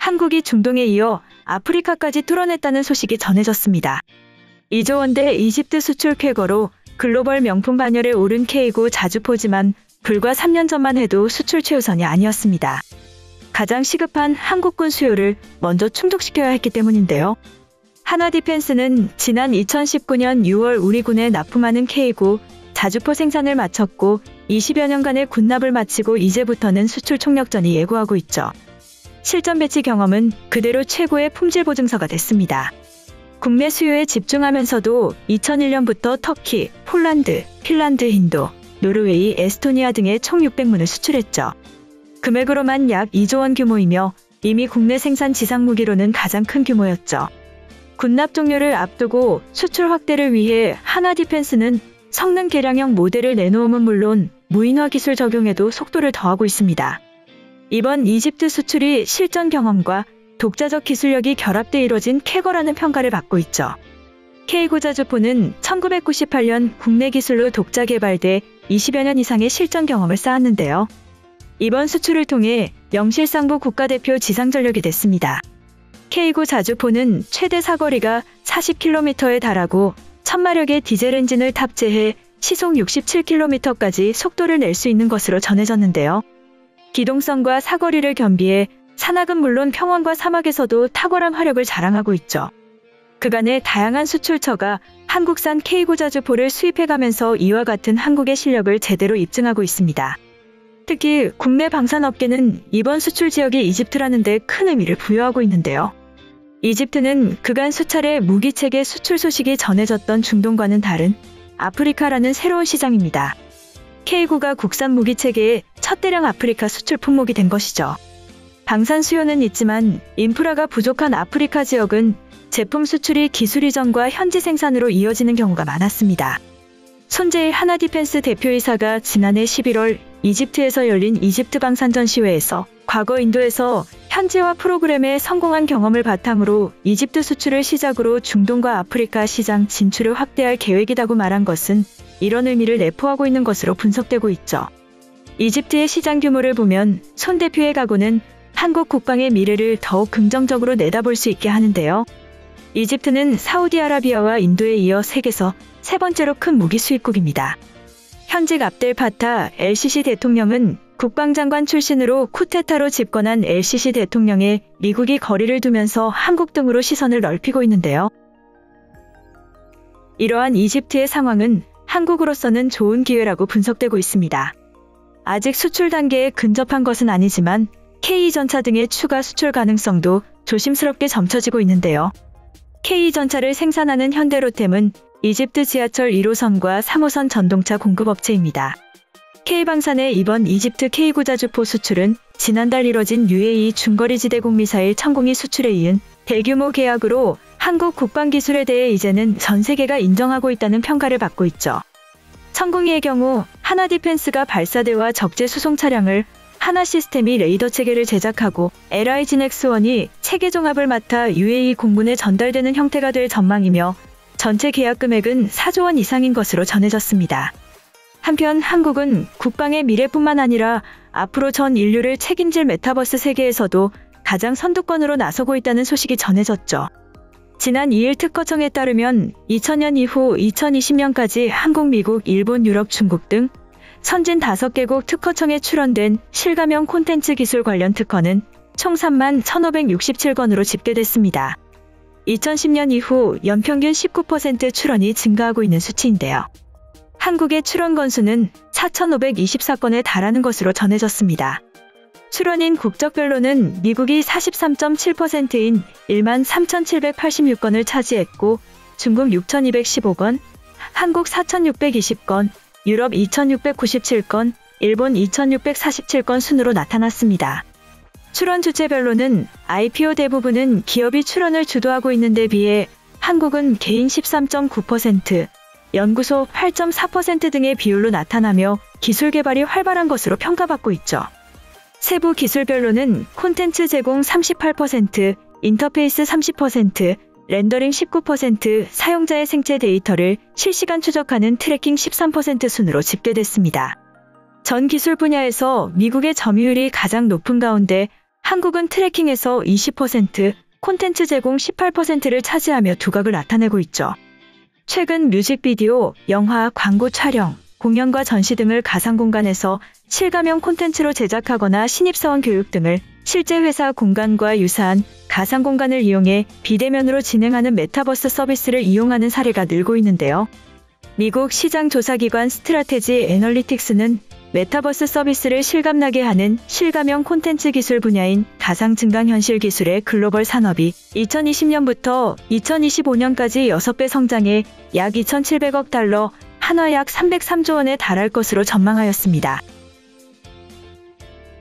한국이 중동에 이어 아프리카까지 뚫어냈다는 소식이 전해졌습니다. 2조 원대 이집트 수출 쾌거로 글로벌 명품 반열에 오른 K구 자주포지만 불과 3년 전만 해도 수출 최우선이 아니었습니다. 가장 시급한 한국군 수요를 먼저 충족시켜야 했기 때문인데요. 한화디펜스는 지난 2019년 6월 우리 군에 납품하는 K구 자주포 생산을 마쳤고 20여 년간의 군납을 마치고 이제부터는 수출 총력전이 예고하고 있죠. 실전 배치 경험은 그대로 최고의 품질 보증서가 됐습니다. 국내 수요에 집중하면서도 2001년부터 터키, 폴란드, 핀란드, 인도, 노르웨이, 에스토니아 등에 총 600문을 수출했죠. 금액으로만 약 2조 원 규모이며 이미 국내 생산 지상 무기로는 가장 큰 규모였죠. 군납 종료를 앞두고 수출 확대를 위해 한화디펜스는 성능 개량형 모델을 내놓음은 물론 무인화 기술 적용에도 속도를 더하고 있습니다. 이번 이집트 수출이 실전 경험과 독자적 기술력이 결합돼 이뤄진 쾌거라는 평가를 받고 있죠. K구 자주포는 1998년 국내 기술로 독자 개발돼 20여 년 이상의 실전 경험을 쌓았는데요. 이번 수출을 통해 명실상부 국가대표 지상전력이 됐습니다. K구 자주포는 최대 사거리가 40km에 달하고 1000마력의 디젤 엔진을 탑재해 시속 67km까지 속도를 낼 수 있는 것으로 전해졌는데요. 기동성과 사거리를 겸비해 산악은 물론 평원과 사막에서도 탁월한 화력을 자랑하고 있죠. 그간의 다양한 수출처가 한국산 K구 자주포를 수입해가면서 이와 같은 한국의 실력을 제대로 입증하고 있습니다. 특히 국내 방산업계는 이번 수출 지역이 이집트라는 데 큰 의미를 부여하고 있는데요. 이집트는 그간 수차례 무기체계 수출 소식이 전해졌던 중동과는 다른 아프리카라는 새로운 시장입니다. K구가 국산 무기체계의 첫 대량 아프리카 수출 품목이 된 것이죠. 방산 수요는 있지만 인프라가 부족한 아프리카 지역은 제품 수출이 기술 이전과 현지 생산으로 이어지는 경우가 많았습니다. 손재일 한화디펜스 대표이사가 지난해 11월 이집트에서 열린 이집트 방산 전시회에서 과거 인도에서 현지화 프로그램에 성공한 경험을 바탕으로 이집트 수출을 시작으로 중동과 아프리카 시장 진출을 확대할 계획이라고 말한 것은 이런 의미를 내포하고 있는 것으로 분석되고 있죠. 이집트의 시장 규모를 보면 손 대표의 각오는 한국 국방의 미래를 더욱 긍정적으로 내다볼 수 있게 하는데요. 이집트는 사우디아라비아와 인도에 이어 세계에서 세 번째로 큰 무기 수입국입니다. 현직 압델 파타 LCC 대통령은 국방장관 출신으로 쿠데타로 집권한 LCC 대통령에 미국이 거리를 두면서 한국 등으로 시선을 넓히고 있는데요. 이러한 이집트의 상황은 한국으로서는 좋은 기회라고 분석되고 있습니다. 아직 수출 단계에 근접한 것은 아니지만 K전차 등의 추가 수출 가능성도 조심스럽게 점쳐지고 있는데요. K전차를 생산하는 현대로템은 이집트 지하철 1호선과 3호선 전동차 공급업체입니다. K방산의 이번 이집트 K구 자주포 수출은 지난달 이뤄진 UAE 중거리 지대공 미사일 천공이 수출에 이은 대규모 계약으로 한국 국방기술에 대해 이제는 전 세계가 인정하고 있다는 평가를 받고 있죠. 천공이의 경우 한화디펜스가 발사대와 적재 수송 차량을 한화시스템이 레이더 체계를 제작하고 LIGNX1이 체계 종합을 맡아 UAE 공군에 전달되는 형태가 될 전망이며 전체 계약 금액은 4조 원 이상인 것으로 전해졌습니다. 한편 한국은 국방의 미래뿐만 아니라 앞으로 전 인류를 책임질 메타버스 세계에서도 가장 선두권으로 나서고 있다는 소식이 전해졌죠. 지난 2일 특허청에 따르면 2000년 이후 2020년까지 한국, 미국, 일본, 유럽, 중국 등 선진 5개국 특허청에 출원된 실가명 콘텐츠 기술 관련 특허는 총 3만 1567건으로 집계됐습니다. 2010년 이후 연평균 19% 출원이 증가하고 있는 수치인데요. 한국의 출원 건수는 4,524건에 달하는 것으로 전해졌습니다. 출원인 국적별로는 미국이 43.7%인 1만 3,786건을 차지했고 중국 6,215건, 한국 4,620건, 유럽 2,697건, 일본 2,647건 순으로 나타났습니다. 출원 주체별로는 IPO 대부분은 기업이 출원을 주도하고 있는 데 비해 한국은 개인 13.9%, 연구소 8.4% 등의 비율로 나타나며 기술 개발이 활발한 것으로 평가받고 있죠. 세부 기술별로는 콘텐츠 제공 38%, 인터페이스 30%, 렌더링 19%, 사용자의 생체 데이터를 실시간 추적하는 트래킹 13% 순으로 집계됐습니다. 전 기술 분야에서 미국의 점유율이 가장 높은 가운데 한국은 트래킹에서 20%, 콘텐츠 제공 18%를 차지하며 두각을 나타내고 있죠. 최근 뮤직비디오, 영화, 광고 촬영, 공연과 전시 등을 가상공간에서 실감형 콘텐츠로 제작하거나 신입사원 교육 등을 실제 회사 공간과 유사한 가상공간을 이용해 비대면으로 진행하는 메타버스 서비스를 이용하는 사례가 늘고 있는데요. 미국 시장조사기관 스트라테지 애널리틱스는 메타버스 서비스를 실감나게 하는 실감형 콘텐츠 기술 분야인 가상증강현실 기술의 글로벌 산업이 2020년부터 2025년까지 6배 성장해 약 2,700억 달러, 한화 약 303조 원에 달할 것으로 전망하였습니다.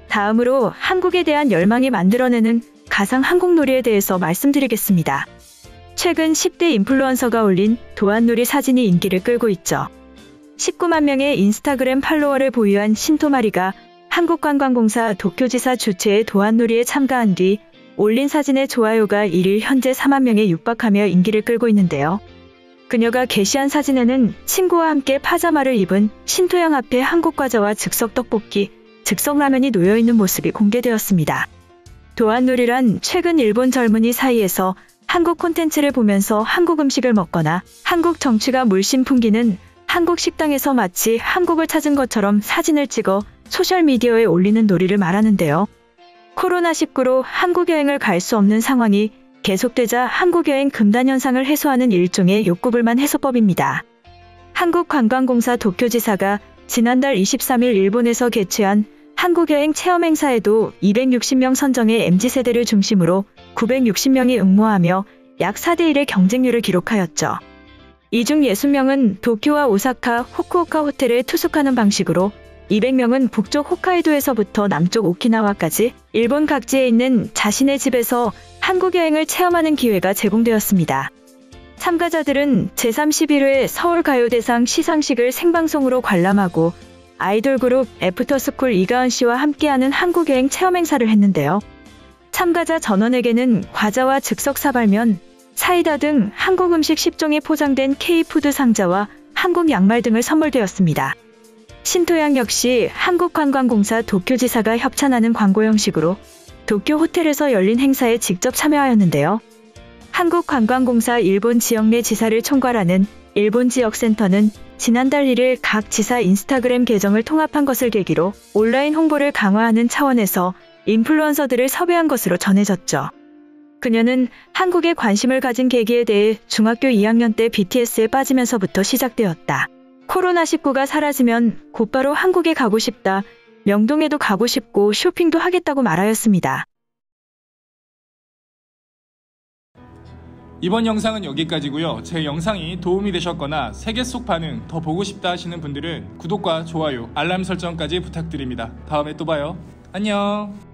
다음으로 한국에 대한 열망이 만들어내는 가상 항공놀이에 대해서 말씀드리겠습니다. 최근 10대 인플루언서가 올린 도안놀이 사진이 인기를 끌고 있죠. 19만 명의 인스타그램 팔로워를 보유한 신토마리가 한국관광공사 도쿄지사 주최의 도안놀이에 참가한 뒤 올린 사진의 좋아요가 1일 현재 4만 명에 육박하며 인기를 끌고 있는데요. 그녀가 게시한 사진에는 친구와 함께 파자마를 입은 신토양 앞에 한국과자와 즉석떡볶이, 즉석라면이 놓여있는 모습이 공개되었습니다. 도안놀이란 최근 일본 젊은이 사이에서 한국 콘텐츠를 보면서 한국 음식을 먹거나 한국 정취가 물씬 풍기는 한국 식당에서 마치 한국을 찾은 것처럼 사진을 찍어 소셜미디어에 올리는 놀이를 말하는데요. 코로나19로 한국 여행을 갈 수 없는 상황이 계속되자 한국 여행 금단 현상을 해소하는 일종의 욕구불만 해소법입니다. 한국관광공사 도쿄지사가 지난달 23일 일본에서 개최한 한국여행 체험행사에도 260명 선정의 MZ세대를 중심으로 960명이 응모하며 약 4대1의 경쟁률을 기록하였죠. 이 중 60명은 도쿄와 오사카, 후쿠오카 호텔에 투숙하는 방식으로 200명은 북쪽 홋카이도에서부터 남쪽 오키나와까지 일본 각지에 있는 자신의 집에서 한국 여행을 체험하는 기회가 제공되었습니다. 참가자들은 제31회 서울가요대상 시상식을 생방송으로 관람하고 아이돌 그룹 애프터스쿨 이가은 씨와 함께하는 한국 여행 체험 행사를 했는데요. 참가자 전원에게는 과자와 즉석 사발면, 사이다 등 한국 음식 10종이 포장된 K푸드 상자와 한국 양말 등을 선물되었습니다. 신토양 역시 한국관광공사 도쿄지사가 협찬하는 광고 형식으로 도쿄 호텔에서 열린 행사에 직접 참여하였는데요. 한국관광공사 일본 지역 내 지사를 총괄하는 일본지역센터는 지난달 1일 각 지사 인스타그램 계정을 통합한 것을 계기로 온라인 홍보를 강화하는 차원에서 인플루언서들을 섭외한 것으로 전해졌죠. 그녀는 한국에 관심을 가진 계기에 대해 중학교 2학년 때 BTS에 빠지면서부터 시작되었다. 코로나19가 사라지면 곧바로 한국에 가고 싶다. 명동에도 가고 싶고 쇼핑도 하겠다고 말하였습니다. 이번 영상은 여기까지고요. 제 영상이 도움이 되셨거나 세계 속 반응 더 보고 싶다 하시는 분들은 구독과 좋아요, 알람 설정까지 부탁드립니다. 다음에 또 봐요. 안녕.